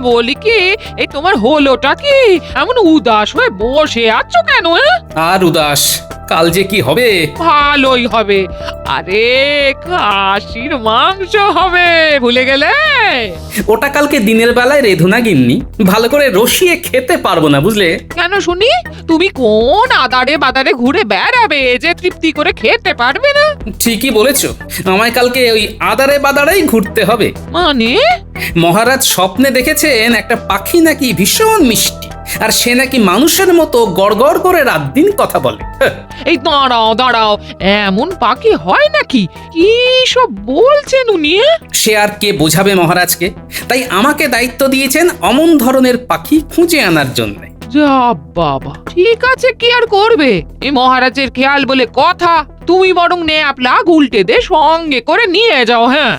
বলি কি, এই তোমার হলোটা কি? এমন উদাস হয়ে বসে আছো কেন? আর উদাস, কাল যে কি হবে। ভালোই হবে। আরে খাসির মাংস হবে, ভুলে গেলে? ওটা কালকে দিনের বেলায় রেধো না গিন্নি, ভালো করে রসিয়ে খেতে পারবো না বুঝলে। কেন শুনি? তুমি কোন আদারে বাদারে ঘুরে বেড়াবে যে তৃপ্তি করে খেতে পারবে না? ঠিকই বলেছো, আমায় কালকে ওই আদারে বাদারেই ঘুরতে হবে। মানে? মহারাজ স্বপ্নে দেখেছেন একটা পাখি নাকি ভীষণ মিষ্টি, আর সে নাকি মানুষের মতো গড়গড় করে রাত দিন কথা বলে। এই দাঁড়াও দাঁড়াও, এমন পাখি হয় নাকি? কি সব বলছেন উনি? সে আর কে বোঝাবে মহারাজকে, তাই আমাকে দায়িত্ব দিয়েছেন অমন ধরনের পাখি খুঁজে আনার জন্য। যা বাবা, ঠিক আছে, কি আর করবে? এই মহারাজের খেয়াল বলে কথা। তুমি বরং নে আপলা উল্টে দে, সঙ্গে করে নিয়ে যাও। হ্যাঁ,